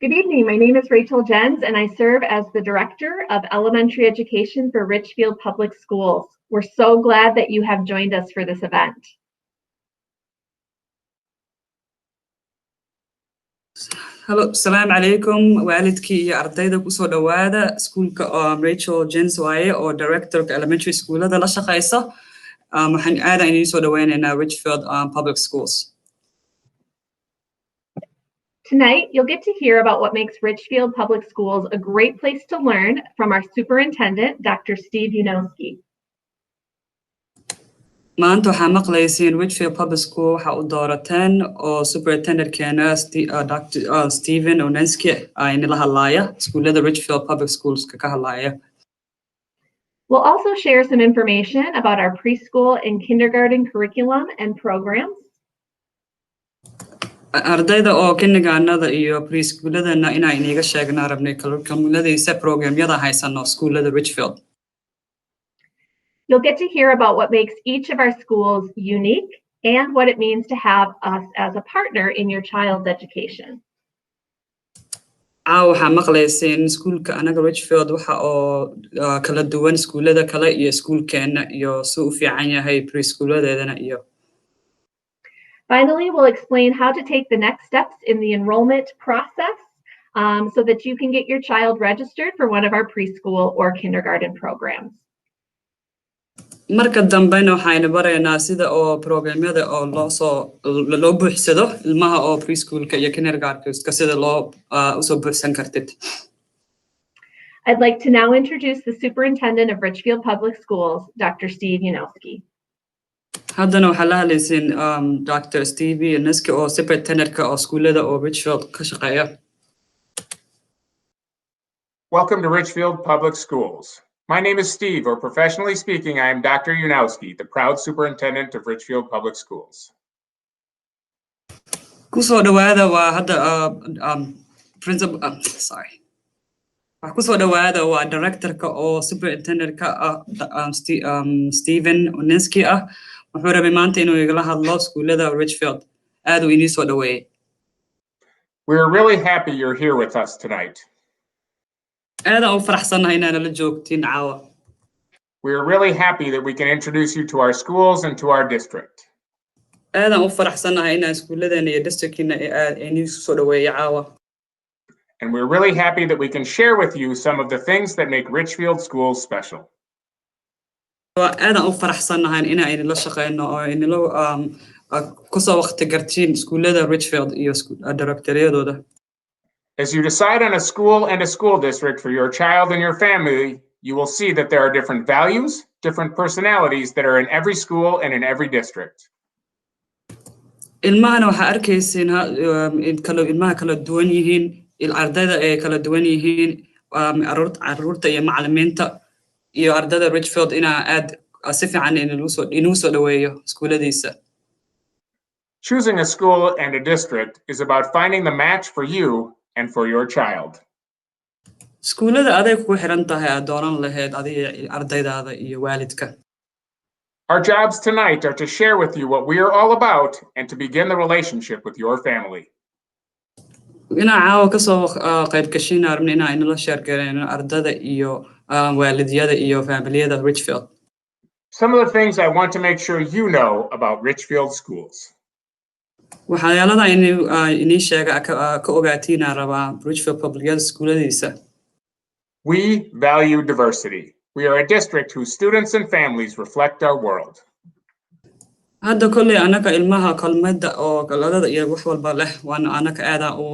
Good evening. My name is Rachel Jens, and I serve as the Director of Elementary Education for Richfield Public Schools. We're so glad that you have joined us for this event. Hello, Assalamu alaikum. Waalidki iyo ardayda ku soo dhawaada iskuulka Rachel Jens waaye oo Director of Elementary Schoolada la shaqeysa. Waxaan aad idin soo dhaweynaynaa Richfield Public Schools. Tonight, you'll get to hear about what makes Richfield Public Schools a great place to learn from our superintendent, Dr. Steve Unowski. Maanta waxaa maqlaysiin Richfield Public School waxa uu doorateen oo superintendent-keena Dr. Steven Unowski inala hadlaaya iskuulada Richfield Public Schools ka hadlaaya. We'll also share some information about our preschool and kindergarten curriculum and programs. Ardayda oo kindergartenada iyo preschoolada ina iniga sheegnaa rabnay curriculumadiisa programyada haysano iskuulada Richfield. You'll get to hear about what makes each of our schools unique and what it means to have us as a partner in your child's education. Waxaa maqlaysiin iskuulka anaga Richfield waxa oo kala duwan iskuulada kale iyo iskuulkeena iyo soo u fiican yahay preschooladeedana iyo. Finally, we'll explain how to take the next steps in the enrollment process so that you can get your child registered for one of our preschool or kindergarten programs. Marka dambena waxayna baraynaa sida oo programyada oo loo buuxsado ilmaha oo preschoolka iyo kindergartenka sida loo soo buuxsan kartid. I'd like to now introduce the superintendent of Richfield Public Schools, Dr. Steve Unowski. Haddana waxaa la hadlaysiin Dr. Steve Unowski oo superintendent-ka oo iskuulada oo Richfield ka shaqeeya. Welcome to Richfield Public Schools. My name is Steve, or professionally speaking, I am Dr. Unowski, the proud superintendent of Richfield Public Schools. Kusoo dhawaada waa hadda kusoo dhawaada waa director-ka oo superintendent-ka Steven Unowski wuxuu rabay maanta inuu igala hadlo iskuulada Richfield. Aad uu inii soo dhaweeyay. We're really happy you're here with us tonight. Aad u faraxsanahay inaad la joogtiin caawa. We're really happy that we can introduce you to our schools and to our district. Aad u faraxsanahay inaad iskuuladeena iyo districtkeena inii soo dhaweeyay caawa. And we're really happy that we can share with you some of the things that make Richfield schools special. Aad u faraxsanahay inaan la shaqeyno oo inilo ku soo waqti gartiin iskuulada Richfield iyo directoryadooda. As you decide on a school and a school district for your child and your family, you will see that there are different values, different personalities that are in every school and in every district. Ilmahana waxa arkaysiin ilmaha kala duwan yihiin ardayda ay kala duwan yihiin carruurta iyo macallimiinta iyo ardayda Richfield ina aad si fiican inuu soo dhaweeyo iskuuladiisa. Choosing a school and a district is about finding the match for you and for your child. Iskuulada aday ku xiran tahay aad dooran lahayd adiga ardaydaada iyo waalidka. Our jobs tonight are to share with you what we are all about and to begin the relationship with your family. Ina caawa ka soo qayb gashin arrin inala share gareeno ardayda iyo waalidyada iyo familiyada Richfield. Some of the things I want to make sure you know about Richfield schools. Waxyaalaha inii sheega ka ogaatiin rabaa Richfield Public Schooladiisa. We value diversity. We are a district whose students and families reflect our world. Hadda kolley anaka ilmaha kalmada oo galadada iyo wax walba leh waan anaka aada u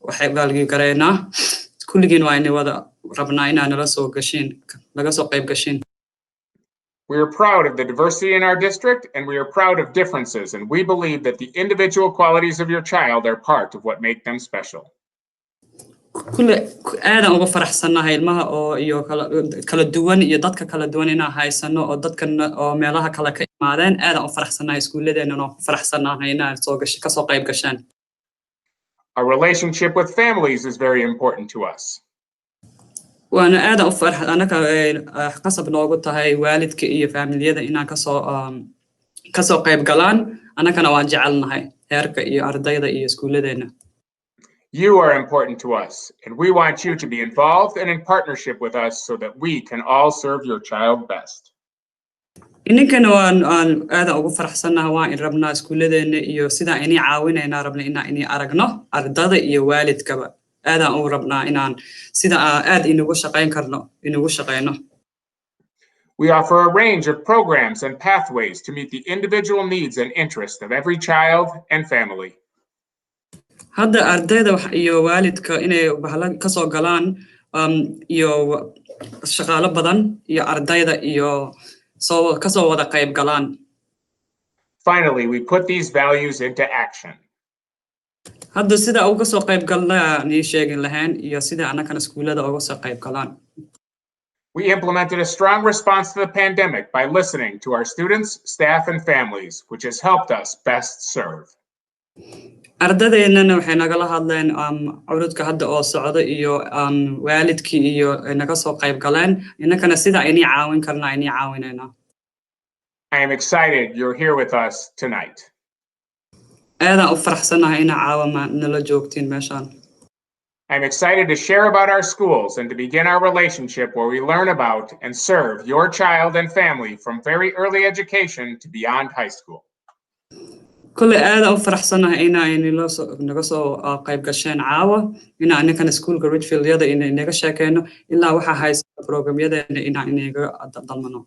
waxay value gareynaa kulligeen waa inay wada rabnaa inaan la soo gashin laga soo qayb gashin. We are proud of the diversity in our district, and we are proud of differences, and we believe that the individual qualities of your child are part of what make them special. Kulle aad uga faraxsanahay ilmaha oo iyo kala duwan iyo dadka kala duwan inaan haysano oo dadkan oo meelaha kala ka imaadeen aad u faraxsanahay iskuuladeena oo faraxsanahay inaan ka soo qayb gashaan. Our relationship with families is very important to us. Waana aad u farxad anaka qasab noogu tahay waalidka iyo familiyada inaan ka soo qayb galaan anakana waan jecelnahay heerka iyo ardayda iyo iskuuladeena. You are important to us, and we want you to be involved and in partnership with us so that we can all serve your child best. Ininkan waan aad ugu faraxsanahay waan in rabnaa iskuuladeena iyo sida inay caawinayna rabna inay aragno ardada iyo waalidkaba aad aan ugu rabnaa inaan sida aad inagu shaqayn karno inagu shaqayno. We offer a range of programs and pathways to meet the individual needs and interests of every child and family. Hadda ardayda iyo waalidka inay bahlan ka soo galaan iyo shaqaale badan iyo ardayda iyo soo ka soo wada qayb galaan. Finally, we put these values into action. Hadda sida uga soo qayb galnaa ni sheegin lahayn iyo sida annagana iskuulada uga soo qayb galaan. We implemented a strong response to the pandemic by listening to our students, staff, and families, which has helped us best serve. Ardadeennana waxay nagala hadleen cudurka hadda oo socda iyo waalidkii iyo naga soo qayb galeen innakana sida inay caawin karnaa inay caawinayna. I am excited you're here with us tonight. Aad aan u faraxsanahay inaa caawama nala joogtiin meeshaan. I'm excited to share about our schools and to begin our relationship where we learn about and serve your child and family from very early education to beyond high school. Kule aad aan u faraxsanahay inaa naga soo qayb gasheen caawa inaa annagana iskuulka Richfield yada inay naga sheekayno ilaa waxa haysta programyadeena inaa inaga dalmano.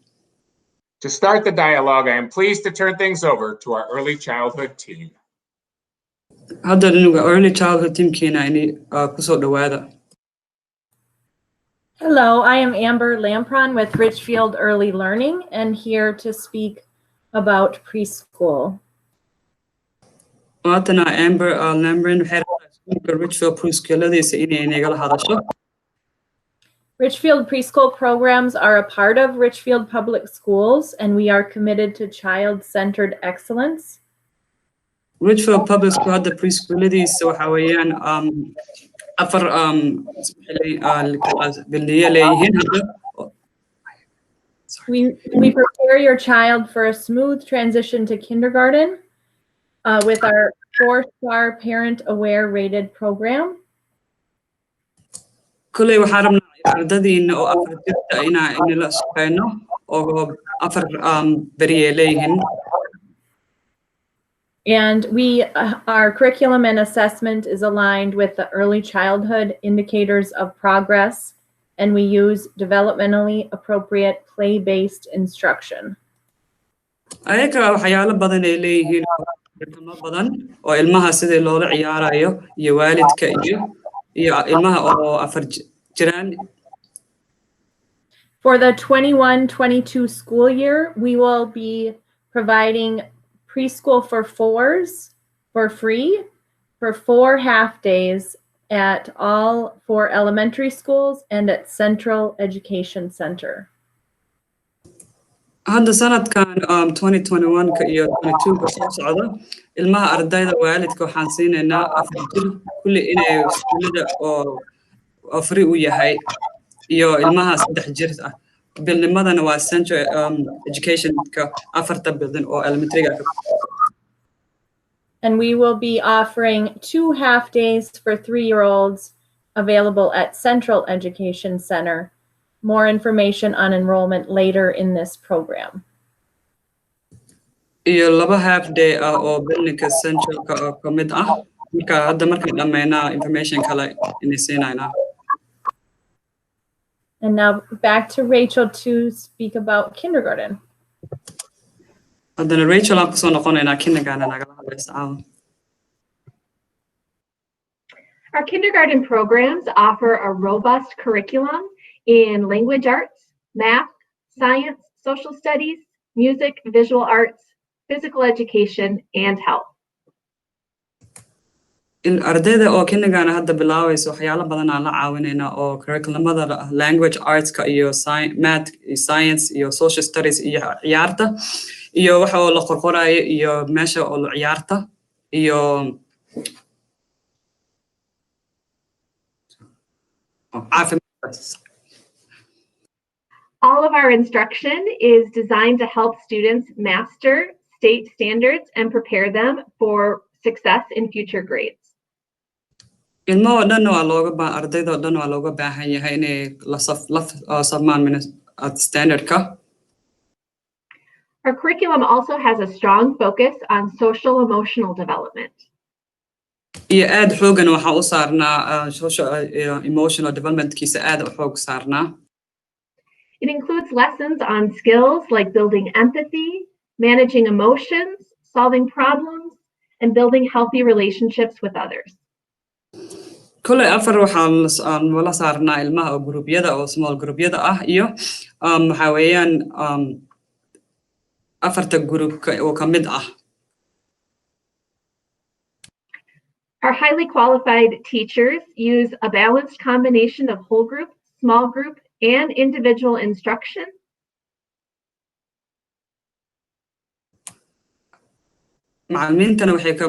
To start the dialogue, I am pleased to turn things over to our early childhood team. Hadda early childhood teamkeena inay kusoo dhawaada. Hello, I am Amber Lampron with Richfield Early Learning and here to speak about preschool. Maantana Amber Lampron waxay rabtaa iskuulka Richfield Preschooladiisa inay nagala hadasho. Richfield preschool programs are a part of Richfield Public Schools and we are committed to child-centered excellence. Richfield Public School hadda preschooladiisa waxa weeyaan afar billiye leeyihiin hadda. We prepare your child for a smooth transition to kindergarten with our 4-star parent-aware rated program. Kuley waxaan rabnaa ardadiina oo afar jirta inala shaqeyno oo afar beriye leeyihiin. And our curriculum and assessment is aligned with the early childhood indicators of progress, and we use developmentally appropriate play-based instruction. Ayaga waxyaalo badan ay leeyihiin badan oo ilmaha sidii loola ciyaarayo iyo waalidka iyo ilmaha oo afar jiraan. For the 21-22 school year, we will be providing preschool for 4s for free for 4 half days at all 4 elementary schools and at Central Education Center. Hadda sanadkan 2021 iyo 22 ka soo socda ilmaha ardayda waalidka waxaan siinaynaa afar jir kulli inay iskuulada oo free u yahay iyo ilmaha 3 jir ah. Bilnimadana waa Central Education ka afarta building oo elementary ah. And we will be offering 2 half days for 3-year-olds available at Central Education Center. More information on enrollment later in this program. Iyo laba half day oo buildingka Central ka mid ah marka hadda markaan dhameynaa information kale inay siinayna. And now back to Rachel to speak about kindergarten. Haddana Rachel aan kusoo noqonaynaa kindergarten nagala hadlaysa caawa. Our kindergarten programs offer a robust curriculum in language arts, math, science, social studies, music, visual arts, physical education, and health. Ardayda oo kindergarten hadda bilaawayso waxyaalo badan aan la caawinayna oo curriculumada language arts-ka iyo math, science iyo social studies iyo ciyaarta iyo waxa oo la qorqorayo iyo meesha oo la ciyaarta iyo All of our instruction is designed to help students master state standards and prepare them for success in future grades. ilmo oo dhan waa looga ardayda oo dhan waa looga baahan yahay inay la safmaan standardka. Our curriculum also has a strong focus on social emotional development. iyo aad xoogan waxa u saarnaa social emotional developmentkiisa aad u xoog saarnaa. It includes lessons on skills like building empathy, managing emotions, solving problems, and building healthy relationships with others. Kule afar waxaan wala saarnaa ilmaha oo gruubyada oo small gruubyada ah iyo waxa weeyaan afarta gruupka oo ka mid ah. Our highly qualified teachers use a balanced combination of whole group, small group, and individual instruction. Macallimiintana waxay ka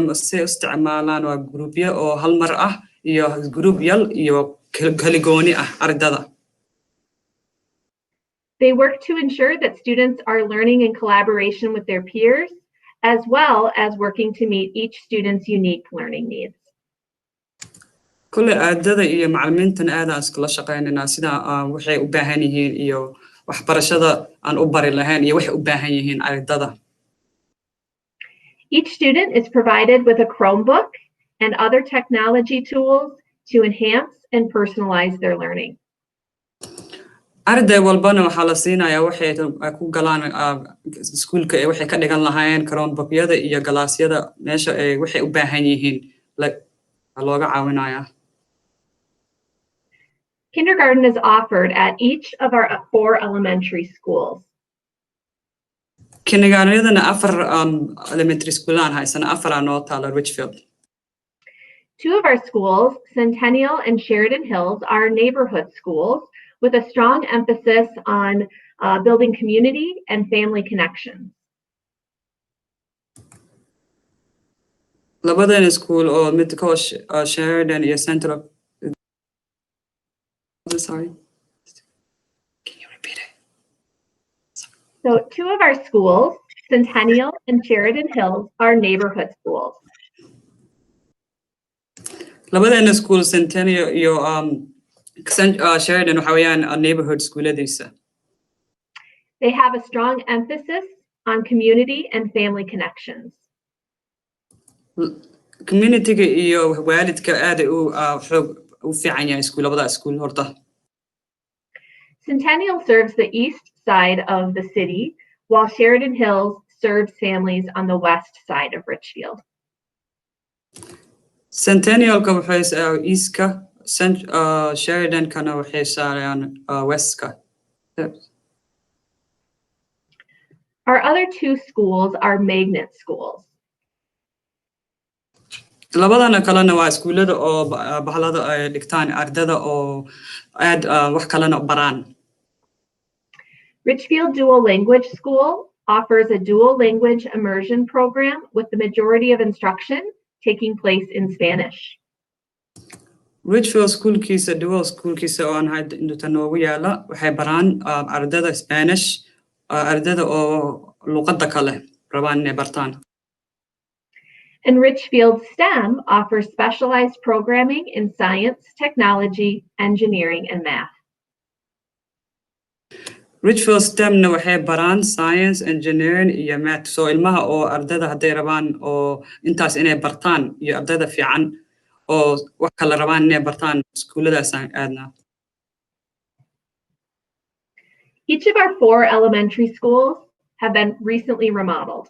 isticmaalaan waa gruupyo oo hal mar ah iyo group yal iyo kaligooni ah ardada. They work to ensure that students are learning in collaboration with their peers, as well as working to meet each student's unique learning needs. Kule ardada iyo macallimiintan aad aan iskula shaqeynaa sida waxay u baahan yihiin iyo waxbarashada aan u bari lahayn iyo waxay u baahan yihiin ardada. Each student is provided with a Chromebook and other technology tools to enhance and personalize their learning. Arday walbana waxaa la siinayaa waxay ku galaan iskuulka ee waxay ka dhigan lahaayeen Chromebookyada iyo galaasyada meesha ay waxay u baahan yihiin looga caawinayaa. Kindergarten is offered at each of our 4 elementary schools. Kindergarten afar elementary school aan haysana afar noo taala Richfield. 2 of our schools, Centennial and Sheridan Hills, are neighborhood schools with a strong emphasis on building community and family connections. Labadan school oo mid ka Sheridan iyo Central. Sorry. Can you repeat it? So 2 of our schools, Centennial and Sheridan Hills, are neighborhood schools. Labadan school Centennial iyo Sheridan waxa weeyaan neighborhood schooladiisa. They have a strong emphasis on community and family connections. Community-ga iyo waalidka aad u fiican yahay labada school horta. Centennial serves the east side of the city, while Sheridan Hills serves families on the west side of Richfield. Centennial-ka waxay east-ka, Sheridan-kana waxay saarayaan west-ka. Our other 2 schools are magnet schools. Labadana kalena waa iskuulada oo bahlada ay dhigtaan ardada oo aad wax kalena baraan. Richfield Dual Language School offers a dual language immersion program with the majority of instruction taking place in Spanish. Richfield schoolkiisa dual schoolkiisa oo aan had inta noogu yaala waxay baraan ardada Spanish ardada oo luqadda kale rabaan inay bartaan. And Richfield STEM offers specialized programming in science, technology, engineering, and math. Richfield STEM-na waxay baraan science, engineering, iyo math. So ilmaha oo ardada hadday rabaan oo intaas inay bartaan iyo ardada fiican oo wax kala rabaan inay bartaan iskuuladaas aadna. Each of our 4 elementary schools have been recently remodeled.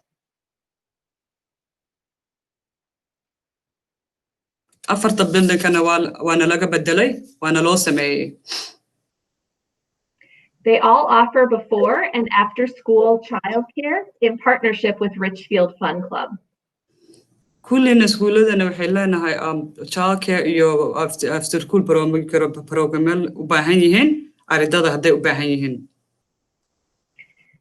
Afarta building-kana waana laga bedelay waana loo sameeyay. They all offer before and after school childcare in partnership with Richfield Fun Club. Kullina iskuuladana waxay leenahay childcare iyo after school program u baahan yihiin ardada hadday u baahan yihiin.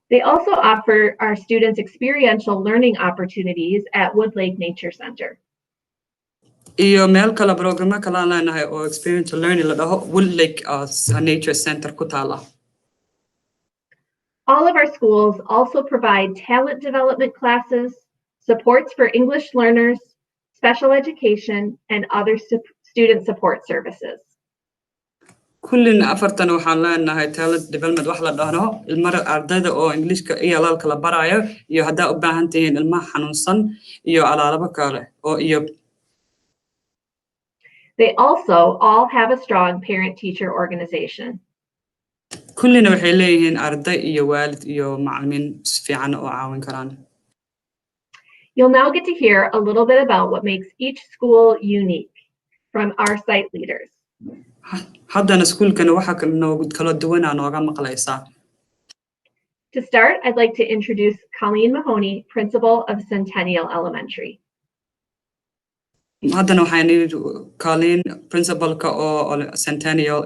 They also offer our students experiential learning opportunities at Wood Lake Nature Center. Iyo meel kala programa kala leenahay oo experiential learning la dhaho Wood Lake Nature Center ku taala. All of our schools also provide talent development classes, supports for English learners, special education, and other student support services. كلنا أفرتنا وحنا لنا talent development وحلا دهنا المرة أرداد أو إنجليش كإيه على الكلا برايا يهدا أباهنتين الماء حنوصن يو على ربكاله أو يو. They also all have a strong parent-teacher organization. كلنا وحيلين أردا يو والد يو معلمين في عنا أو عاون كران. You'll now get to hear a little bit about what makes each school unique from our site leaders. هذا نسكول كانوا وحك إنه كلا دونا أنا وقام قليسا. To start, I'd like to introduce Colleen Mahoney, principal of Centennial Elementary. هذا نوحيني كالين principal كأو Centennial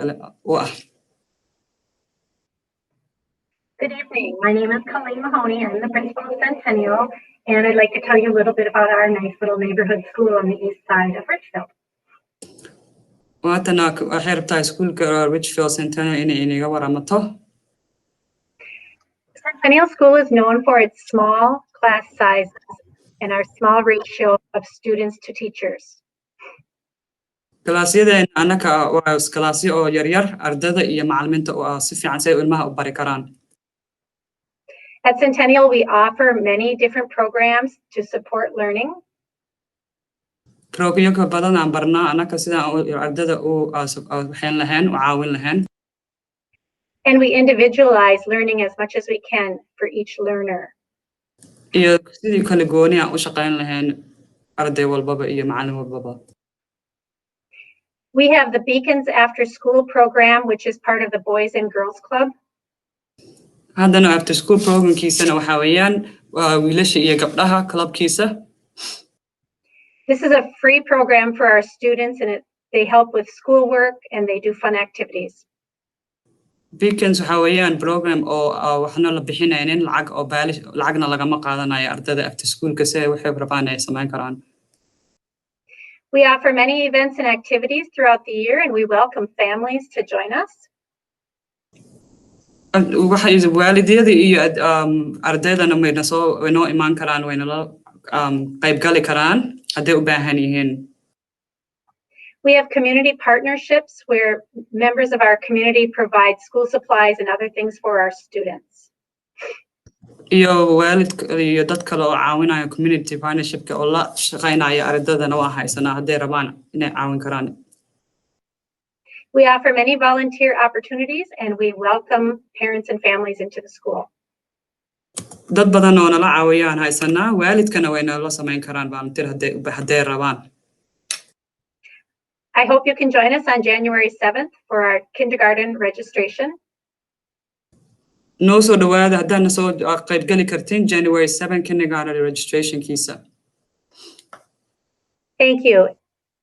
Good evening. My name is Colleen Mahoney. I'm the principal of Centennial, and I'd like to tell you a little bit about our nice little neighborhood school on the east side of Richfield. وأنا أحيربتها سكول Richfield Centennial إني ورمته. Centennial School is known for its small class sizes and our small ratio of students to teachers. كلاسيدا إن أنا كلاسي أو يرير أرددا إيه معلمين أو صفي عن سيء المها وبركران. At Centennial, we offer many different programs to support learning. بروجيوك بدنا عن برنا أنا كسيدا أرددا أو حين لهن وعاون لهن. And we individualize learning as much as we can for each learner. إيه كسيدي كالجوني أو شقين لهن أردي والبابا إيه معلم والبابا. We have the Beacons After School program, which is part of the Boys and Girls Club. هذا نوع after school program كيسة وحاويان ويلش إيه قبلها club كيسة. This is a free program for our students, and they help with schoolwork and they do fun activities. Beacons وحاويان program أو وحنا لبحين عينين العق أو بالش العقنا لقما قادنا يا أرددا after school كسة وحب ربنا يسمعين كران. We offer many events and activities throughout the year, and we welcome families to join us. وحيز والدي إيه أرددا نمي نسو ونو إيمان كران وينلا قيب قالي كران أدي أباهنيهن. We have community partnerships where members of our community provide school supplies and other things for our students. إيه والد إيه دتك لو عاونا community partnership كأولا شقينا يا أرددا نواحي سنة هدي ربنا إن عاون كران. We offer many volunteer opportunities, and we welcome parents and families into the school. dad badan oo nala caawiyaan haysanaa waalidkana way nala samayn karaan volunteer hadday rabaan. I hope you can join us on January 7th for our kindergarten registration. noo soo dhawaada haddaan soo qaybgali kartiin January 7 kindergarten registration kiisa. Thank you.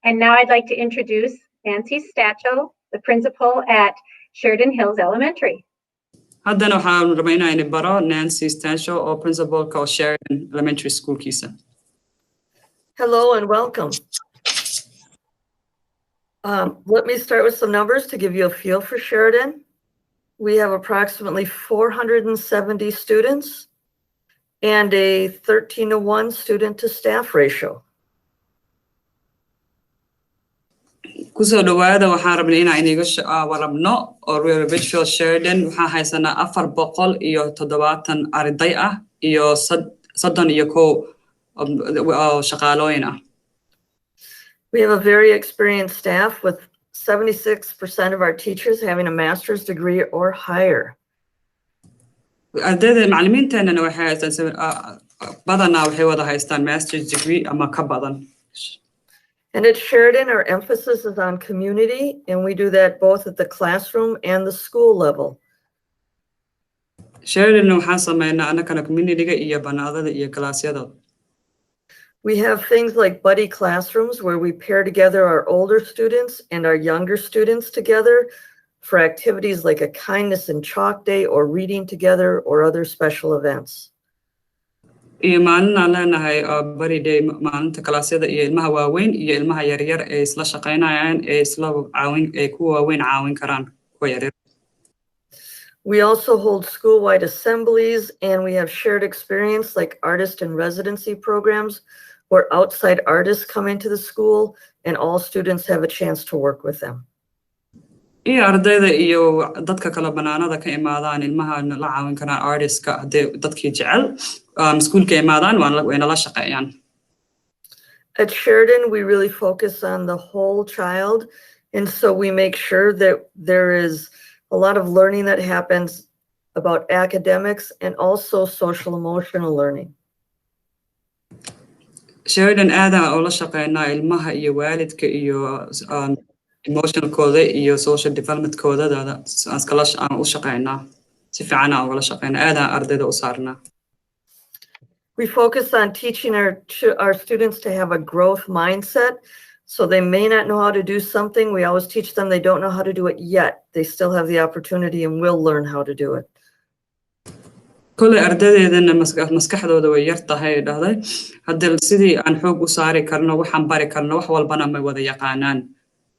And now I'd like to introduce Nancy Stachel, the principal at Sheridan Hills Elementary. haddana waxaan rabaynaa inay baro Nancy Stachel oo principalka oo Sheridan Elementary School kiisa. Hello and welcome. Let me start with some numbers to give you a feel for Sheridan. We have approximately 470 students and a 13-to-1 student to staff ratio. kusoo dhawaada waxaan rabnay inaan iniga warabno oo Richfield Sheridan waxaa haysanaa 470 arday ah iyo 31 shaqaalooyin ah. We have a very experienced staff with 76% of our teachers having a master's degree or higher. ardayda macallimiinteennana waxay haystaan badanaa waxay wada haystaan master's degree ama ka badan. And at Sheridan, our emphasis is on community, and we do that both at the classroom and the school level. Sheridan waxaan sameynaa anakana community-ga iyo banaadada iyo kalaasyada. We have things like buddy classrooms where we pair together our older students and our younger students together for activities like a kindness and chalk day or reading together or other special events. iyo maalin aan leenahay bari day maalinta kalaasyada iyo ilmaha waaweyn iyo ilmaha yaryar ee isla shaqaynayaan ee isla caawin ee ku waaweyn caawin karaan kuwa yaryar. We also hold school-wide assemblies, and we have shared experience like artist and residency programs where outside artists come into the school and all students have a chance to work with them. iyo ardayda iyo dadka kala banaanada ka imaadaan ilmaha la caawin karaan artist-ka haddii dadkii jecel iskuulka imaadaan wayna la shaqeeyaan. At Sheridan, we really focus on the whole child, and so we make sure that there is a lot of learning that happens about academics and also social emotional learning. Sheridan aad oo la shaqeynaa ilmaha iyo waalidka iyo emotional-kooda iyo social development-kooda aan u shaqeynaa si fiican aan ula shaqeynaa aad ardayda u saarnaa. We focus on teaching our students to have a growth mindset. So they may not know how to do something. We always teach them they don't know how to do it yet. They still have the opportunity and will learn how to do it. كل أردادنا مسكحدودا ويرتاحي دهذا هذا السيدي عن حب وصاري كرنا وحن باري كرنا وحول بنا ما وذا يقانان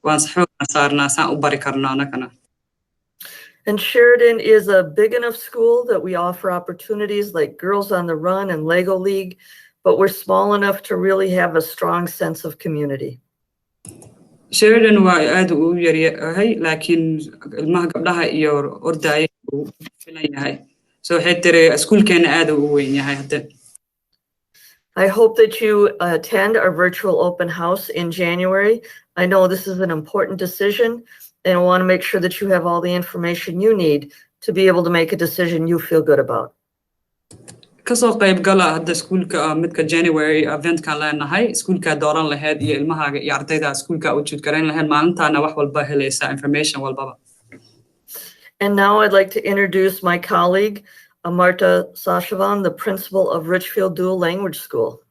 وانصحوا صارنا سان وباري كرنا نكنا. And Sheridan is a big enough school that we offer opportunities like Girls on the Run and Lego League, but we're small enough to really have a strong sense of community. Sheridan وعاد ويري هاي لكن المها قبلها يور أرداي وفينا هاي. So حتى school كان عاد وين هاي هذا. I hope that you attend our virtual open house in January. I know this is an important decision, and I want to make sure that you have all the information you need to be able to make a decision you feel good about. كسر قيب قلا هذا سكول كمتك January event كان لنا هاي سكول كدوران لهاد المها يعطي ذا سكول كوجود كرين لهاد ما أنت أنا وحول بهليسا information والبابا. And now I'd like to introduce my colleague, Marta Sashavan, the principal of Richfield Dual Language School.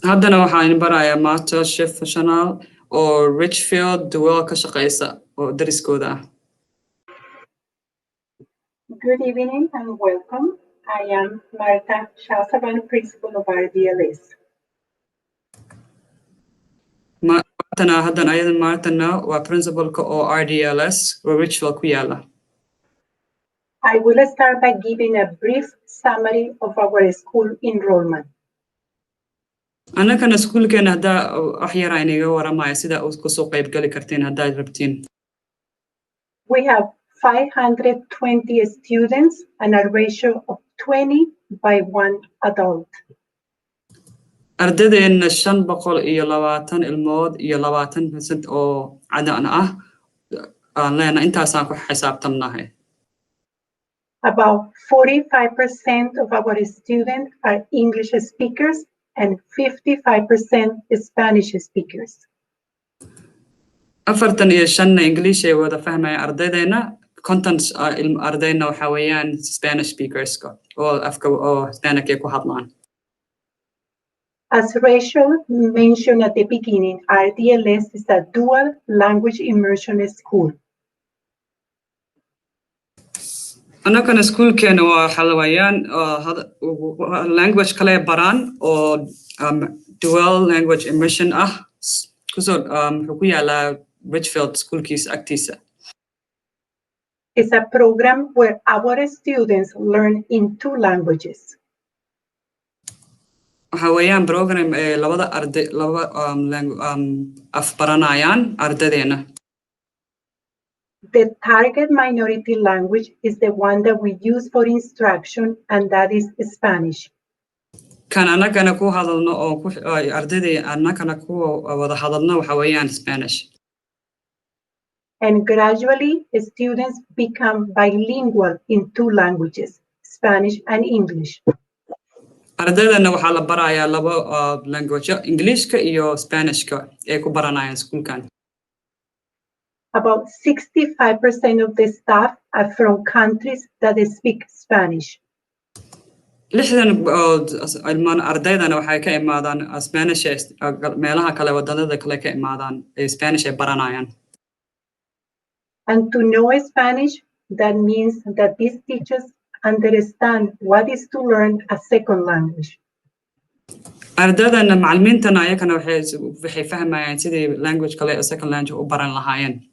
هذا نوحين برايا مارتا شيف شانال or Richfield Dual كشقيسة or دريسكودا. Good evening and welcome. I am Marta Shasavan, principal of RDLS. مارتنا هذا أيضا مارتنا وprincipal كو RDLS Richfield كويالا. I will start by giving a brief summary of our school enrollment. أنا كان سكول كان هذا أحيانا يعني ورا ما يصير أسقط قيب قالي كرتين هذا ربتين. We have 520 students and a ratio of 20 by 1 adult. أردد إن الشن بقول إيه لواتن المود إيه لواتن بسنت أو عدنا لأن أنت أساق حساب تمناه. About 45% of our students are English speakers and 55% Spanish speakers. أفرتن إيه الشن إنجليزي وده فهمه أرددنا contents أرددنا وحويان Spanish speakers أو أفكو أو Spanish كيكو حضلان. As Rachel mentioned at the beginning, RDLS is a dual language immersion school. أنا كان سكول كانوا حلويان هذا language كله بران أو dual language immersion كسر حكي على Richfield school كيس أكتيسة. It's a program where our students learn in 2 languages. حويان program لوضع أرد لوضع أفبرانيان أرددينا. The target minority language is the one that we use for instruction, and that is Spanish. كان أنا كان كو هذا أو كو أرددي أنا كان كو وضع هذا وحويان Spanish. And gradually, students become bilingual in 2 languages, Spanish and English. أرددنا وحلا برايا لبا language English كإيو Spanish كإيكو برانايان سكول كان. About 65% of the staff are from countries that speak Spanish. لحظة المان أرددنا وحكي كإمادان Spanish مالها كلا ودنا كلا كإمادان Spanish برانايان. And to know Spanish, that means that these teachers understand what is to learn a second language. أرددنا معلمين تنايا كانوا وحي فهمها يعني سيدي language كلا second language وبران لهاين.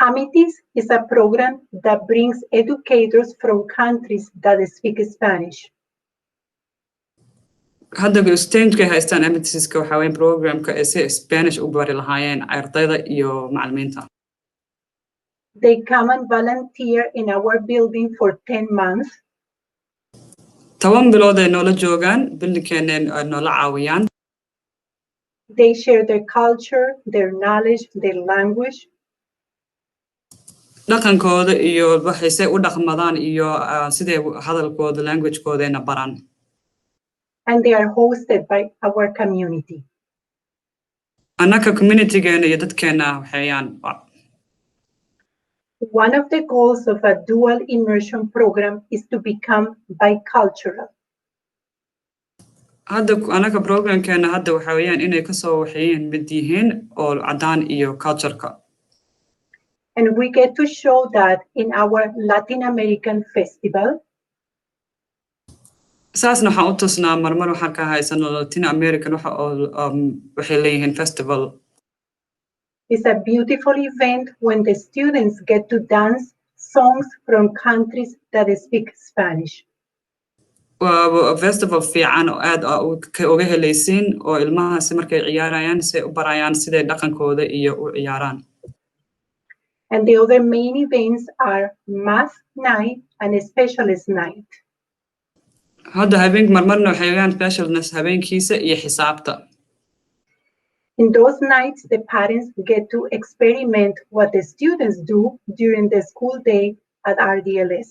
Amities is a program that brings educators from countries that speak Spanish. hadda stageka haystaan MTSka waxa weyn programka ee si Spanish u bari lahaayeen ardayda iyo macallimiinta. They come and volunteer in our building for 10 months. 10 bilood ay noola joogaan buildingkeena noola caawiyaan. They share their culture, their knowledge, their language. Dhaqankooda iyo waxay say u dhaqmadaan iyo sidee hadalkooda language-koodana baran. And they are hosted by our community. Anaka community-geena iyo dadkeena waxayaan. One of the goals of a dual immersion program is to become bicultural. Hadda anaka programkeena hadda waxa weeyaan inay ka soo waxayeen mid yihiin oo cadaan iyo culture-ka. And we get to show that in our Latin American festival. Saasna waxaan u tusnaa marmar waxaan ka haysano Latin American waxa oo waxay leeyihiin festival. It's a beautiful event when the students get to dance songs from countries that speak Spanish. Festival fiican oo aad uga helaysiin oo ilmahaasi markay ciyaarayaan si u barayaan sidee dhaqankooda iyo u ciyaaraan. And the other main events are math night and specialist night. Hadda habeenk marmarna waxay leeyihiin specialness habeenkiisa iyo xisaabta. In those nights, the parents get to experiment what the students do during the school day at RDLS.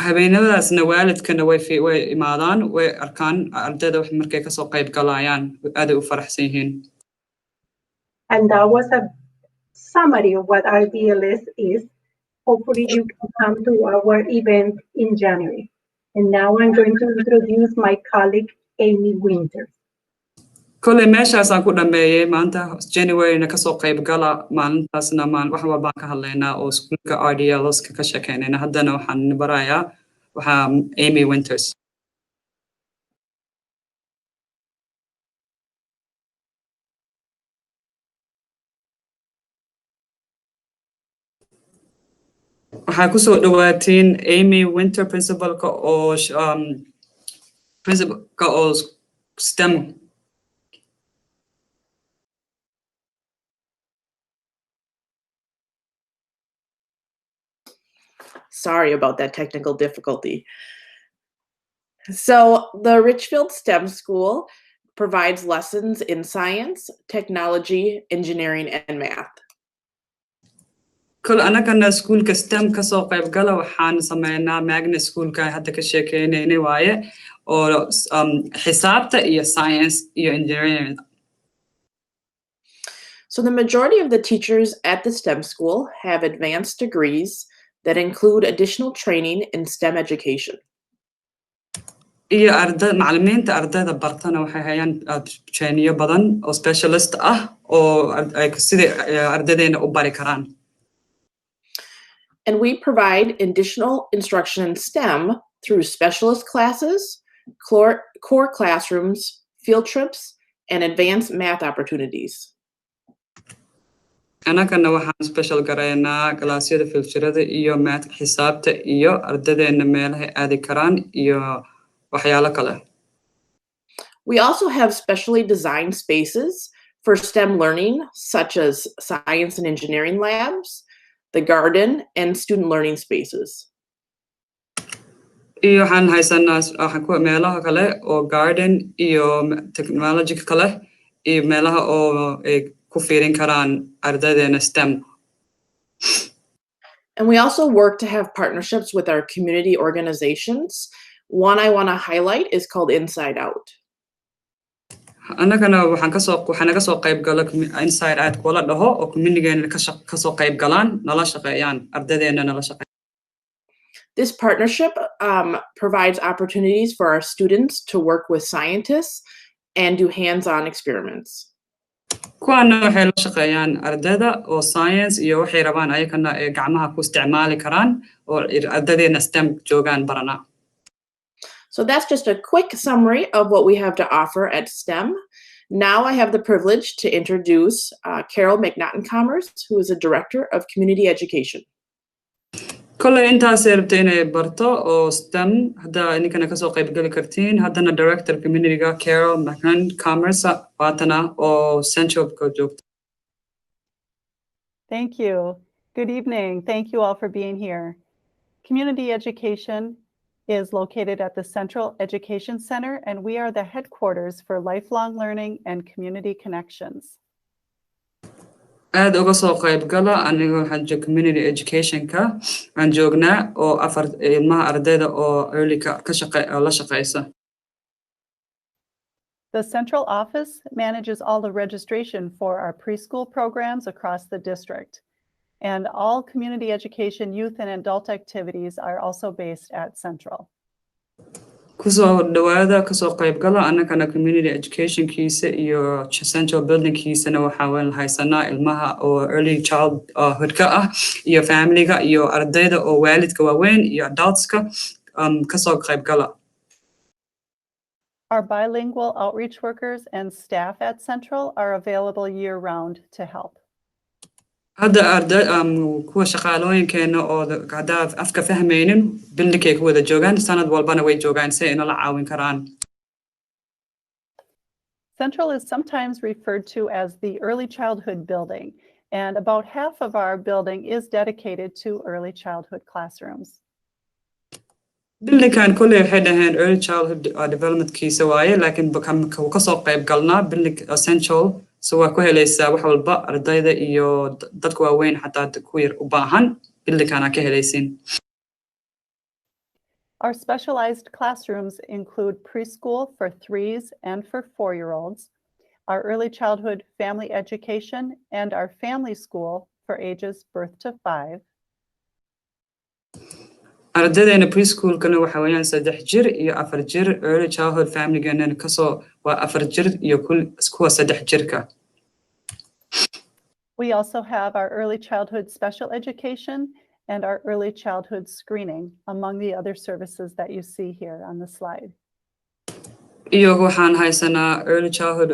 Habeenadaasna waalidkana way imaadaan way arkaan ardayda wax markay ka soo qayb galayaan aad u faraxsan yihiin. And that was a summary of what RDLS is. Hopefully you can come to our event in January. And now I'm going to introduce my colleague, Amy Winters. Kole meeshaasaan ku dhameeyay maanta January-na ka soo qayb gala maalintaasna wax walba ka hadlaynaa oo iskuulka RDLS ka shaqeynayna haddana waxaan barayaa waxa Amy Winters. Waxaa ku soo dhawaatiin Amy Winter principalka oo STEM. Sorry about that technical difficulty. So the Richfield STEM School provides lessons in science, technology, engineering, and math. كل أنا كنا سكول كستم كسو قيب قلا وحان سمعنا ماجنا سكول كا حتى كشيكيني نوايا أو حسابته إيه science إيه engineering. So the majority of the teachers at the STEM school have advanced degrees that include additional training in STEM education. إيه أرد معلمين تأرداد برتنا وحيان تشينية بدن أو specialist أو كسيد أردادين أو باركران. And we provide additional instruction in STEM through specialist classes, core classrooms, field trips, and advanced math opportunities. أنا كنا وحنا special قرينا كلاسية في الشرطة إيو math حسابته إيو أرددين ميله آدي كران إيو وحيالا كله. We also have specially designed spaces for STEM learning, such as science and engineering labs, the garden, and student learning spaces. إيو حن هايسنا حكوا ميلها كله أو garden إيو technology كله إيو ميلها أو كوفيرين كران أرددين STEM. And we also work to have partnerships with our community organizations. One I want to highlight is called Inside Out. أنا كنا وحنا كسو قيب قالك inside out كولا ده أو كمينيجين كسو قيب قالان نلاشقيان أرددين نلاشقيان. This partnership provides opportunities for our students to work with scientists and do hands-on experiments. كوانو حيل شقيان أرددا أو science إيو وحي ربان أي كنا جمعها كو استعمالي كران أو أرددين STEM جوجان برنا. So that's just a quick summary of what we have to offer at STEM. Now I have the privilege to introduce Carol McNaughton-Commerce, who is a Director of Community Education. كل intaas ay rabto inay barto oo STEM hadda idinkana kasoo qayb gali kartiin haddana director communityga Carol McCann Commerce waatana oo Central ka joogta. Thank you. Good evening. Thank you all for being here. Community education is located at the Central Education Center, and we are the headquarters for lifelong learning and community connections. aad uga soo qayb gala aniga waxaan joog community education ka aan joognaa oo afar ilmaha ardayda oo early ka la shaqeysa. The central office manages all the registration for our preschool programs across the district. And all community education, youth and adult activities are also based at Central. kusoo dhawaada kasoo qayb gala annagana community education kiisa iyo Central building kiisana waxaa weyn haysanaa ilmaha oo early childhood ka ah iyo family-ga iyo ardayda oo waalidka waaweyn iyo adults-ka kasoo qayb gala. Our bilingual outreach workers and staff at Central are available year-round to help. hadda arday kuwa shaqaalooyinkeena oo haddaa afka fahmaynin bildikay ku wada joogaan sanad walbana way joogaan si ay inala caawin karaan. Central is sometimes referred to as the early childhood building, and about half of our building is dedicated to early childhood classrooms. bildinkan kolley waxay dhaheen early childhood development kiisa waaye laakiin kasoo qayb galnaa bilding Central so waa ku helaysaa wax walba ardayda iyo dadka waaweyn xataa ku yar u baahan bildinkan ka helaysiin. Our specialized classrooms include preschool for 3s and for 4-year-olds, our early childhood family education, and our family school for ages birth to 5. ardaydeena preschool-kana waxa weeyaan 3 jir iyo 4 jir early childhood family-gana kasoo waa 4 jir iyo kuwa 3 jirka. We also have our early childhood special education and our early childhood screening, among the other services that you see here on the slide. iyo waxaan haysanaa early childhood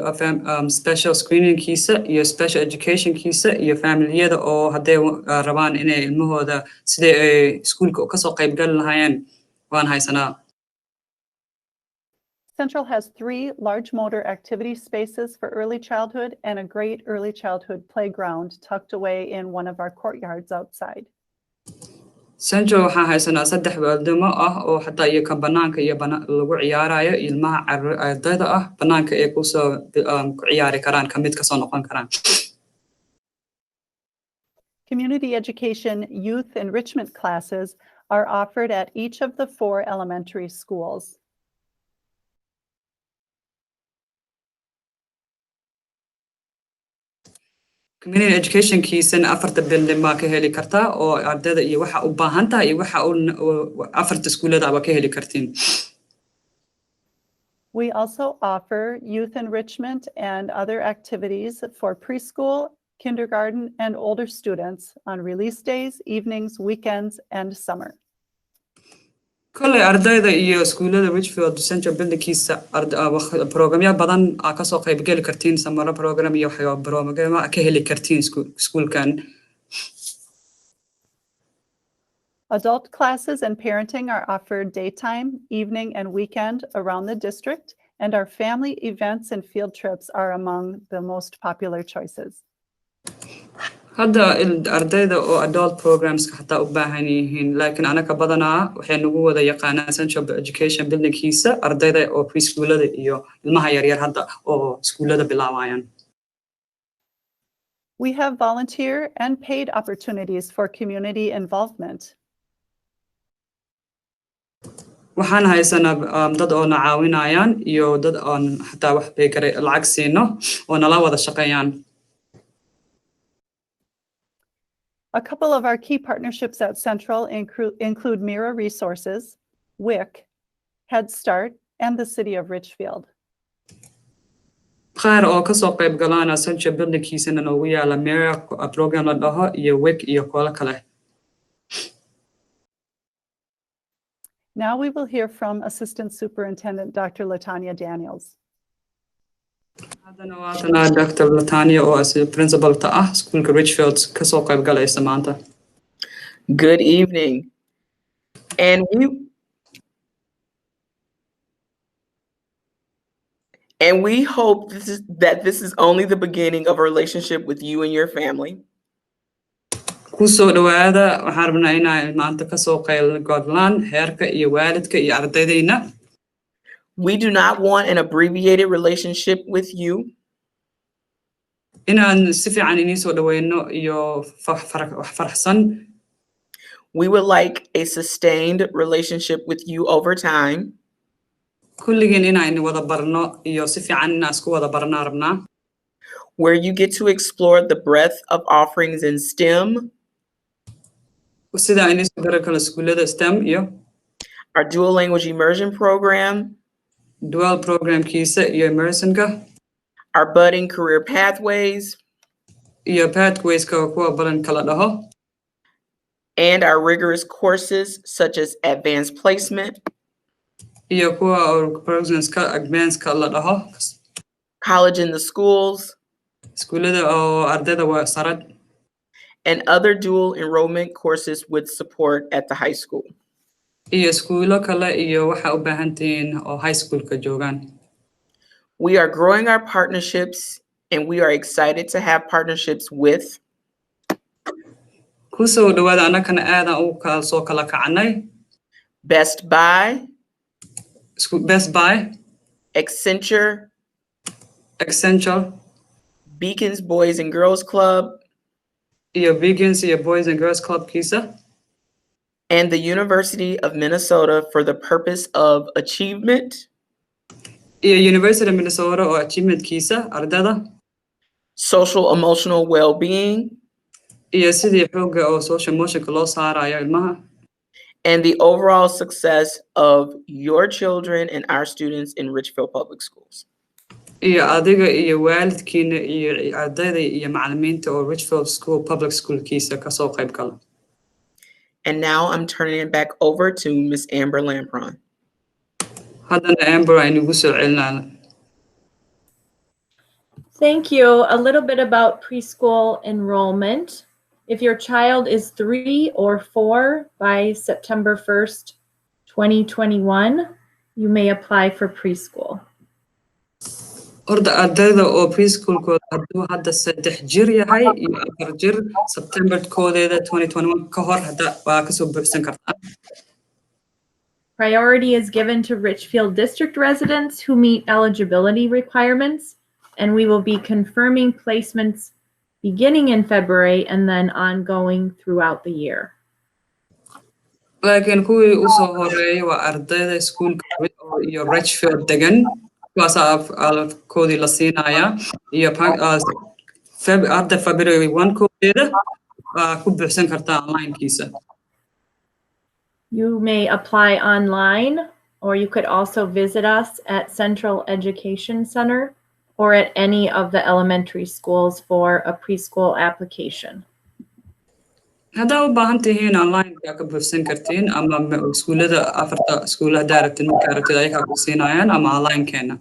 special screening kiisa iyo special education kiisa iyo family-yada oo hadday rabaan inay ilmahooda sidii ay iskuulka kasoo qayb gali lahaayeen waan haysanaa. Central has 3 large motor activity spaces for early childhood and a great early childhood playground tucked away in one of our courtyards outside. Central waxaa haysanaa 3 baaldimo ah oo xataa iyo kan banaanka iyo lagu ciyaarayo ilmaha ardayda ah banaanka ay kusoo ku ciyaari karaan kamid kasoo noqon karaan. Community education youth enrichment classes are offered at each of the 4 elementary schools. community education kiisana 4 building baa ka heli kartaa oo ardayda iyo waxa u baahan tahay iyo waxa 4 iskuulada ba ka heli kartiin. We also offer youth enrichment and other activities for preschool, kindergarten, and older students on release days, evenings, weekends, and summer. kolley ardayda iyo iskuulada Richfield Central building kiisa programya badan ka soo qayb gali kartiin samara program iyo waxyaabo program ka heli kartiin iskuulkan. Adult classes and parenting are offered daytime, evening, and weekend around the district, and our family events and field trips are among the most popular choices. hadda ardayda oo adult programs xataa u baahan yihiin laakiin anaka badanaa waxay nagu wada yaqaanaan Central Education building kiisa ardayda oo preschoolada iyo ilmaha yar yar hadda oo iskuulada bilaabayaan. We have volunteer and paid opportunities for community involvement. waxaan haysanaa dad oo na caawinayaan iyo dad oo xataa wax bay kare lacag siino oo nala wada shaqeeyaan. A couple of our key partnerships at Central include Mira Resources, WIC, Head Start, and the City of Richfield. qaar oo ka soo qayb galana Central building kiisana noogu yaala Mira program la dhaho iyo WIC iyo koola kale. Now we will hear from Assistant Superintendent Dr. Latanya Daniels. haddana waatana Dr. Latanya oo principal ta ah iskuulka Richfield ka soo qayb galaysa maanta. Good evening. And we hope this is only the beginning of a relationship with you and your family. kusoo dhawaada waxaan rabnaa inaan maanta kasoo qaybgalaan heerka iyo waalidka iyo ardaydayna. We do not want an abbreviated relationship with you. Inaan si fiican inii soo dhaweyno iyo wax faraxsan. We would like a sustained relationship with you over time. Kulligeen inaan wada barno iyo si fiican inaan isku wada barnaa rabnaa. Where you get to explore the breadth of offerings in STEM. Sida inii soo dari karo iskuulada STEM iyo our dual language immersion program. Dual program kiisa iyo immersionka. Our budding career pathways. Iyo pathways-ka kuwa badan kala dhaho. And our rigorous courses such as advanced placement. Iyo kuwa programs-ka advanced-ka la dhaho. College in the schools. Iskuulada oo ardayda waa sarad. And other dual enrollment courses with support at the high school. Iyo iskuulo kale iyo waxa u baahan tihiin oo high school-ka joogaan. We are growing our partnerships and we are excited to have partnerships with kusoo dhawaada annagana aadan u soo kala kacanay. Best Buy. Best Buy. Accenture. Beacons Boys and Girls Club. Iyo Beacons iyo Boys and Girls Club kiisa. And the University of Minnesota for the purpose of achievement. Iyo University of Minnesota oo achievement kiisa ardada. Social emotional well-being. Iyo sidii xooga oo social emotionka loo saarayo ilmaha. And the overall success of your children and our students in Richfield Public Schools. Iyo adiga iyo waalidkiina iyo ardayda iyo macallimiinta oo Richfield School Public School kiisa kasoo qayb gala. And now I'm turning it back over to Ms. Amber Lampron. Haddana Amber aynu soo celinaa. Thank you. A little bit about preschool enrollment. If your child is 3 or 4 by September 1st, 2021, you may apply for preschool. Orda ardayda oo preschool-kooda hadduu hadda 3 jir yahay iyo 4 jir September-koodeeda 2021 ka hor hadda waa kasoo buuxsan kartaa. Priority is given to Richfield District residents who meet eligibility requirements, and we will be confirming placements beginning in February and then ongoing throughout the year. Laakiin kuwii u soo horeeyay waa ardayda iskuulka iyo Richfield degan kuwaas koodii la siinayaa iyo arday February 1 koodeeda waa ku buuxsan kartaa online-kiisa. You may apply online, or you could also visit us at Central Education Center or at any of the elementary schools for a preschool application. Haddaa u baahan tihiin online-ka ka buuxsan kartiin ama iskuulada afarta iskuul haddaa rabtin markaa rabtid ayagaa ku siinayaan ama online-keena.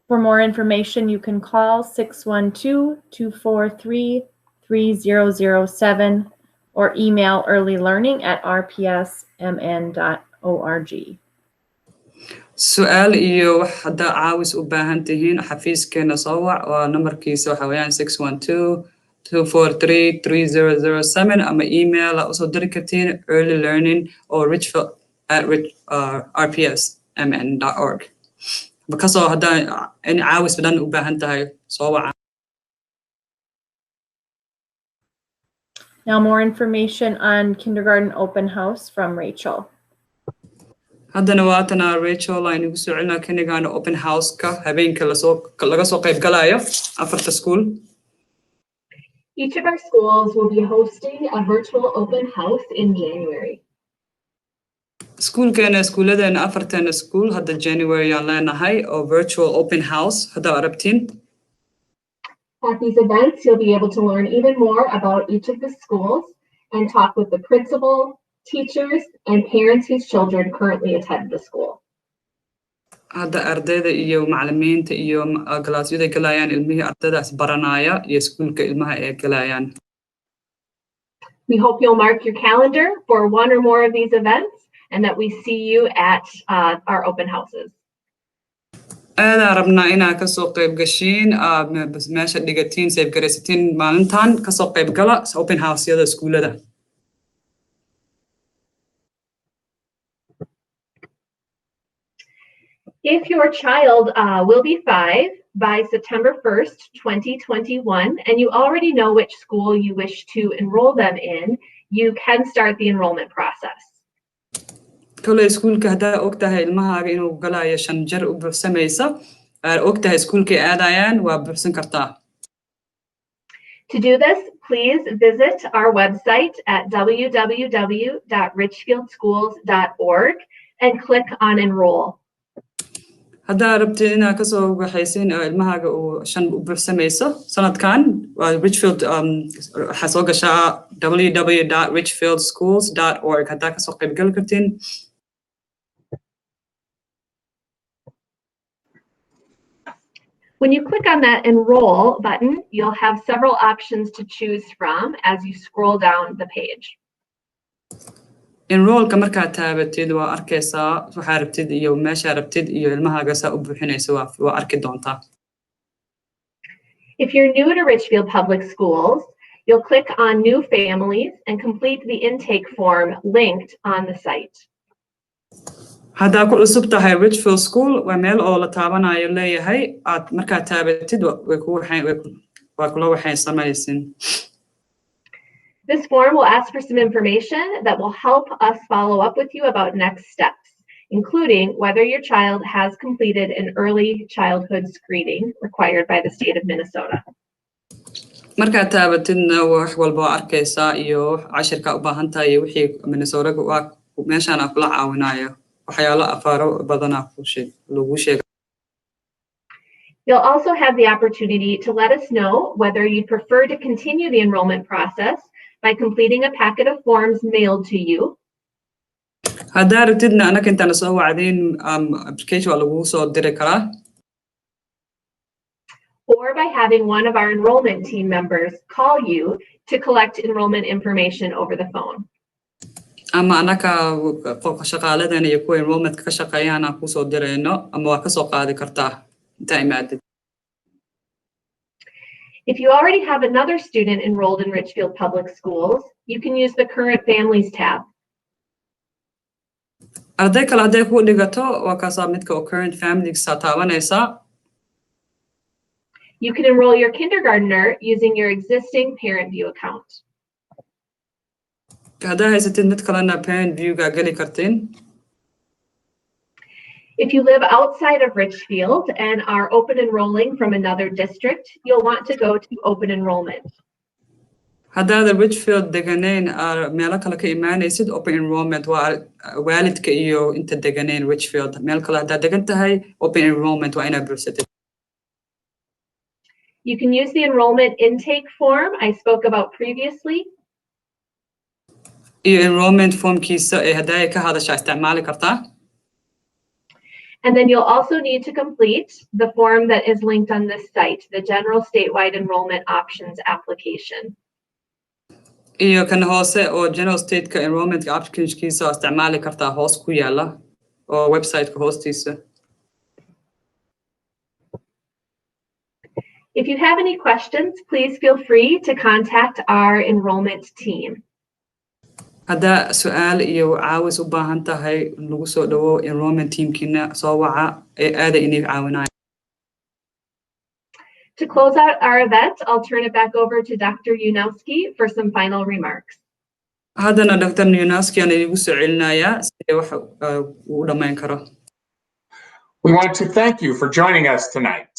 For more information, you can call 612-243-3007 or email earlylearning@rpsmn.org. Su'aal iyo wax haddaa caawis u baahan tihiin xafiiskeena soo wac waa nambarkiisa waxa weeyaan 612-243-3007 ama email usoo diri kartiin earlylearning or richfield@rpsmn.org. Bakasoo haddaa in caawis badan u baahan tahay soo waca. Now more information on kindergarten open house from Rachel. Haddana waatana Rachel aynu soo celinaa kindergarten open house-ka habeenka laga soo qayb galayo afarta school. Each of our schools will be hosting a virtual open house in January. Iskuuladeena afarteena school hadda January aan leenahay oo virtual open house hadda arabtiin. At these events, you'll be able to learn even more about each of the schools and talk with the principal, teachers, and parents whose children currently attend the school. Hadda ardayda iyo macallimiinta iyo galaasyada galayaan ilmihii ardaydaas baranaya iyo iskuulka ilmaha ee galayaan. We hope you'll mark your calendar for one or more of these events and that we see you at our open houses. أنا ربنا إنا كسوق قيب قشين بس ماشى دقيقتين سيف قريستين مالنتان كسوق قيب قلا open house يدا سكولة ده. If your child will be 5 by September 1st, 2021, and you already know which school you wish to enroll them in, you can start the enrollment process. كل سكول كهدا وقتها المها إنه قلا يشان جر وبسميسة وقتها سكول كأدايان وبرسن كرتا. To do this, please visit our website at www.richfieldschools.org and click on Enroll. هذا ربطينا كسو بحيسين المها وشان برسميسة سنة كان Richfield حسوق شاء www.richfieldschools.org هذا كسو قيب قل كرتين. When you click on that Enroll button, you'll have several options to choose from as you scroll down the page. Enroll كمركا تابتيد وأركيسا وحاربتيد إيو ماشا ربتيد إيو المها قسا أبوحينيسوا وأركي دونتا. If you're new to Richfield Public Schools, you'll click on New Families and complete the intake form linked on the site. هذا كل سبته هاي Richfield School وميل أو لتابنا يلي هاي مركا تابتيد وكلو حين سمايسين. This form will ask for some information that will help us follow up with you about next steps, including whether your child has completed an early childhood screening required by the state of Minnesota. marka taabatidna wax walba arkaysa iyo cashirka u baahan tahay wixii Minnesota waa meeshaan kula caawinayo waxyaalo afaaro badan lagu sheegay. You'll also have the opportunity to let us know whether you'd prefer to continue the enrollment process by completing a packet of forms mailed to you. هذا رتدنا أنا كنت أنا سووا عادين application lagu soo diri karaa. Or by having one of our enrollment team members call you to collect enrollment information over the phone. أما أنا كشغالة iyo kuwa enrollment ka shaqeeyana ku soo dirayno ama waa ka soo qaadi kartaa inta imaadid. If you already have another student enrolled in Richfield Public Schools, you can use the Current Families tab. arday kale haday ku dhigato waa ka midka Current Families taabanaysa. You can enroll your kindergartner using your existing Parent View account. هذا haysatid mid kalena Parent View ga gali kartiin. If you live outside of Richfield and are open enrolling from another district, you'll want to go to Open Enrollment. هذا Richfield deganeen meelo kale ka imaanaysid Open Enrollment waa waalidka iyo inta deganeen Richfield meel kale hadaa degan tahay Open Enrollment waa inaad buuxsatid. You can use the enrollment intake form I spoke about previously. iyo enrollment formkiisa hadaa ka hadashaa isticmaali kartaa. And then you'll also need to complete the form that is linked on this site, the General Statewide Enrollment Options Application. iyo kan hoose oo General State Enrollment Applicationkiisa isticmaali kartaa hoos ku yaala oo website-ka hoostiisa. If you have any questions, please feel free to contact our enrollment team. هذا سؤال iyo caawis u baahan tahay lagu soo dhawo enrollment teamkina soo waca aad inay caawinayaan. To close out our event, I'll turn it back over to Dr. Yunowski for some final remarks. هذانا دكتور يوناسكي أنا يقول سعيلنا wax u dhamayn karo. We want to thank you for joining us tonight.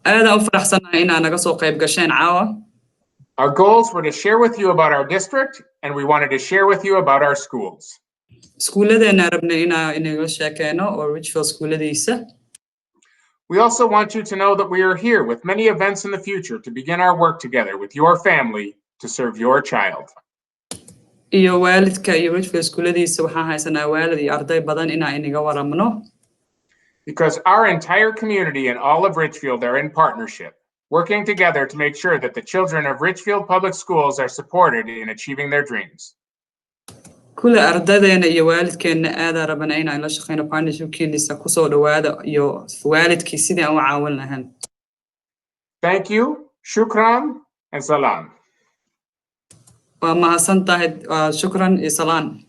aad u faraxsanahay inaa naga soo qayb gasheen caawa. Our goals were to share with you about our district, and we wanted to share with you about our schools. Iskuuladeena rabnay inaa inaga sheekeeno oo Richfield iskuuladiisa. We also want you to know that we are here with many events in the future to begin our work together with your family to serve your child. iyo waalidka iyo Richfield iskuuladiisa waxaan haysanaa waalid iyo arday badan inaa inaga waramno. Because our entire community and all of Richfield are in partnership, working together to make sure that the children of Richfield Public Schools are supported in achieving their dreams. كل أردادنا iyo waalidkeena aad rabana inaan la shaqeyno partnershipkiisa ku soo dhawaada iyo waalidkii sidii aan u caawin lahayn. Thank you, shukran, and salam. Waa mahadsantahay, shukran iyo salaan.